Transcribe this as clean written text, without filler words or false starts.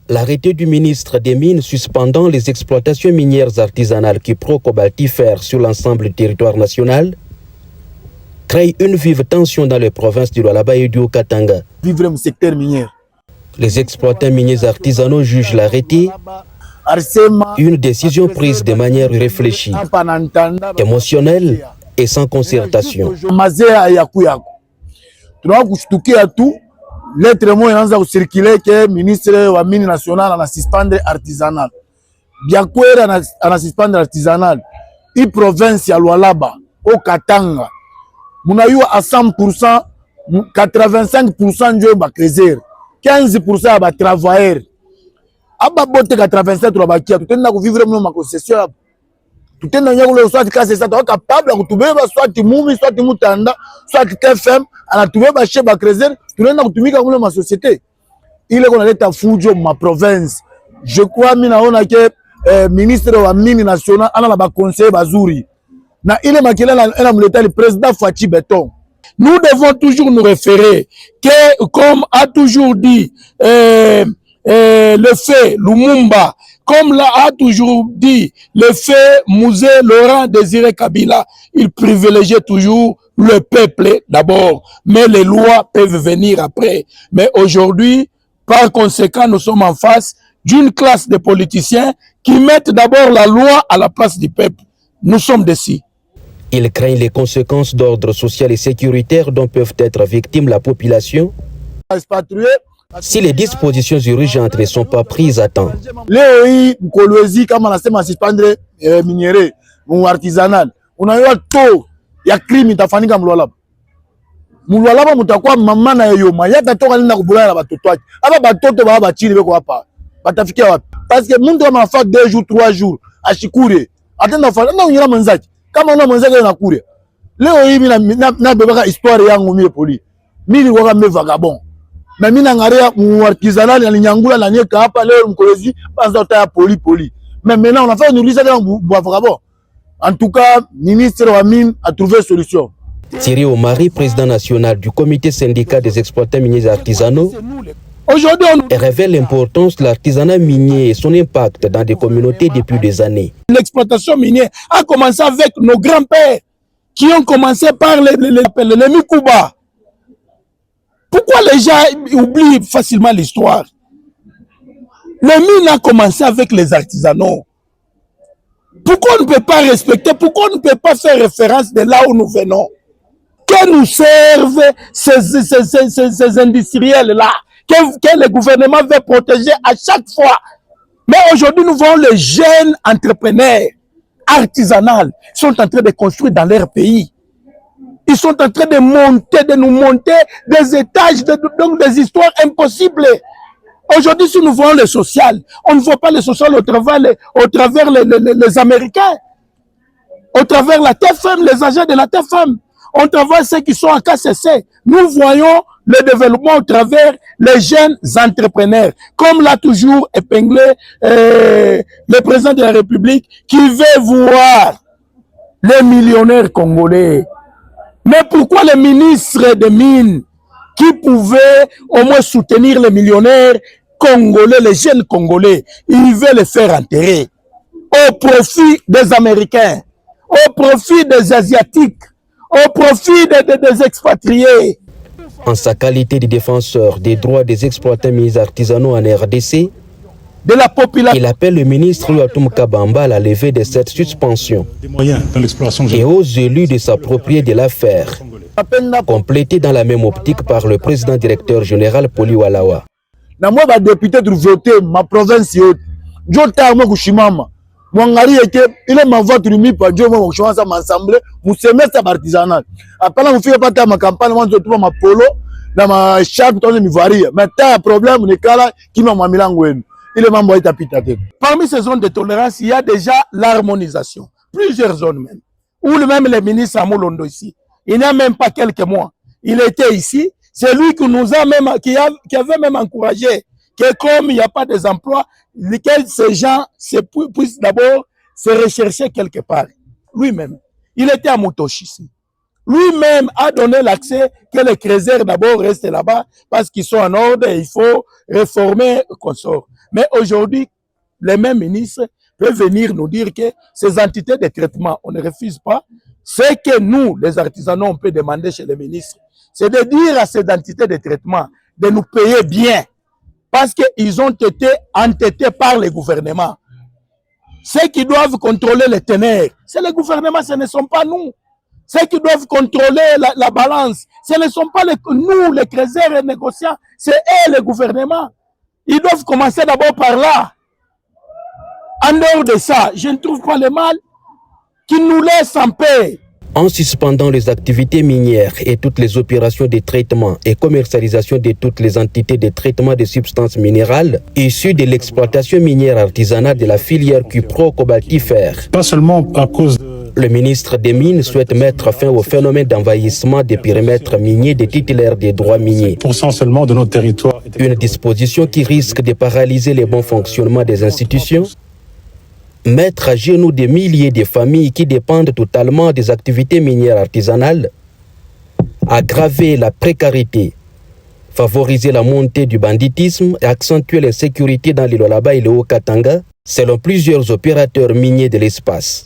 L'arrêté du ministre des Mines suspendant les exploitations minières artisanales cupro-cobaltifères sur l'ensemble du territoire national crée une vive tension dans les provinces du Lualaba et du Haut-Katanga. Vivre le secteur minier. Les exploitants miniers artisanaux jugent l'arrêté une décision prise de manière réfléchie, émotionnelle et sans concertation. Lettre mo inaanza kucircule que ministre wa mine national ana suspendre artisanal. Biakwera ana suspendre artisanal. I province ya Lualaba au Katanga. Munayua à 100%, 85% njo ba creuser, 15% ba travailleur. Aba bote 87 to ba kia, tutenda ku vivre mo ma concession. Tutenda nyako soit classe ça to capable ku tubeba soit mumi soit mutanda soit TFM ana tubeba chez ba creuser. Tunaenda kutumika kule ma société ile kona leta fujo ma province. Je crois mimi naona ke ministre wa mine national ana ba conseiller bazuri na ile makela na mleta le président Fachi Beton. Nous devons toujours nous référer que, comme a toujours dit le fait Lumumba, comme a toujours dit le fait Mouzé Laurent Désiré Kabila, il privilégiait toujours le peuple d'abord, mais les lois peuvent venir après. Mais aujourd'hui, par conséquent, nous sommes en face d'une classe de politiciens qui mettent d'abord la loi à la place du peuple. Nous sommes décis. Ils craignent les conséquences d'ordre social et sécuritaire dont peuvent être victimes la population si les dispositions urgentes ne sont pas prises à temps. Les Kolwezi, comme on a dit, suspendre minière, ou artisanal. On a eu un taux, il y a crime, il y a fani comme Lualaba. Lualaba, mutakwa maman na yo, ma ya tato kalina kubula na batotwa. Aba batoto ba bachili beko hapa. Batafikia wapi? Parce que mundu ma fa 2 jours, 3 jours, ashikure. Atenda fa na unyira manzaki. Kama una manzaki na kure. Leo hivi na bebaka histoire yangu mie poli. Mimi kwa me vagabond. Mais mina ngaria mu artisanal ya nyangula na nyeka hapa leo Mkolwezi banza utaya poli. Mais maintenant on a fait une liste de vagabond. En tout cas, ministre wa mine a trouvé solution. Thierry Omari, président national du comité syndical des exploitants miniers artisanaux, aujourd'hui, révèle l'importance de l'artisanat minier et son impact dans des communautés depuis des années. L'exploitation minière a commencé avec nos grands-pères qui ont commencé par les Mikuba. Pourquoi les gens oublient facilement l'histoire? Le mine a commencé avec les artisanaux. Pourquoi on ne peut pas respecter, pourquoi on ne peut pas faire référence de là où nous venons? Que nous servent ces industriels-là, que le gouvernement veut protéger à chaque fois. Mais aujourd'hui, nous voyons les jeunes entrepreneurs artisanaux sont en train de construire dans leur pays. Ils sont en train de nous monter des étages, donc des histoires impossibles. Aujourd'hui, si nous voyons le social, on ne voit pas le social au travers les Américains, au travers la TFM, les agents de la TFM, au travers ceux qui sont en KCC. Nous voyons le développement au travers les jeunes entrepreneurs, comme l'a toujours épinglé le président de la République, qui veut voir les millionnaires congolais. Mais pourquoi les ministres des Mines, qui pouvaient au moins soutenir les millionnaires congolais, les jeunes congolais, ils veulent les faire enterrer au profit des Américains, au profit des Asiatiques, au profit des expatriés. En sa qualité de défenseur des droits des exploitants miniers artisanaux en RDC, de la population, il appelle le ministre Louatoum Kabamba à la levée de cette suspension et aux élus de s'approprier de l'affaire, complétée dans la même optique par le président directeur général Poli Walawa. Na moi ba député de voter ma province yote. Jota mo kushimama. Mwangalie ke ile mavote limi pa jo mo kushimama ma assemblée, mu semestre artisanal. Apana mu fika pata ma campagne mwanzo tupa ma polo na ma charte tonne mi varia. Mais ta problème ne kala ki ma milango wenu. Parmi ces zones de tolérance, il y a déjà l'harmonisation. Plusieurs zones même. Ou même le ministre Amoulondo ici. Il n'y a même pas quelques mois. Il était ici. C'est lui qui nous a même, qui avait même encouragé que comme il n'y a pas des emplois, lesquels ces gens puissent d'abord se rechercher quelque part. Lui-même. Il était à Motoshi ici. Lui-même a donné l'accès que les créseurs d'abord restent là-bas parce qu'ils sont en ordre et il faut réformer le consort. Mais aujourd'hui, les mêmes ministres peuvent venir nous dire que ces entités de traitement, on ne refuse pas. Ce que nous, les artisans, on peut demander chez les ministres, c'est de dire à ces entités de traitement de nous payer bien. Parce qu'ils ont été entêtés par le gouvernement. Ceux qui doivent contrôler les ténèbres, c'est le gouvernement, ce ne sont pas nous. Ceux qui doivent contrôler la balance, ce ne sont pas nous, les créateurs et négociants, c'est eux, le gouvernement. Ils doivent commencer d'abord par là. En dehors de ça, je ne trouve pas le mal qu'ils nous laissent en paix. En suspendant les activités minières et toutes les opérations de traitement et commercialisation de toutes les entités de traitement de substances minérales issues de l'exploitation minière artisanale de la filière cupro-cobaltifère. Pas seulement à cause Le ministre des Mines souhaite mettre fin au phénomène d'envahissement des périmètres miniers des titulaires des droits miniers. % seulement de nos territoires. Une disposition qui risque de paralyser le bon fonctionnement des institutions, mettre à genoux des milliers de familles qui dépendent totalement des activités minières artisanales, aggraver la précarité, favoriser la montée du banditisme et accentuer l'insécurité dans les Lualaba et le Haut-Katanga, selon plusieurs opérateurs miniers de l'espace.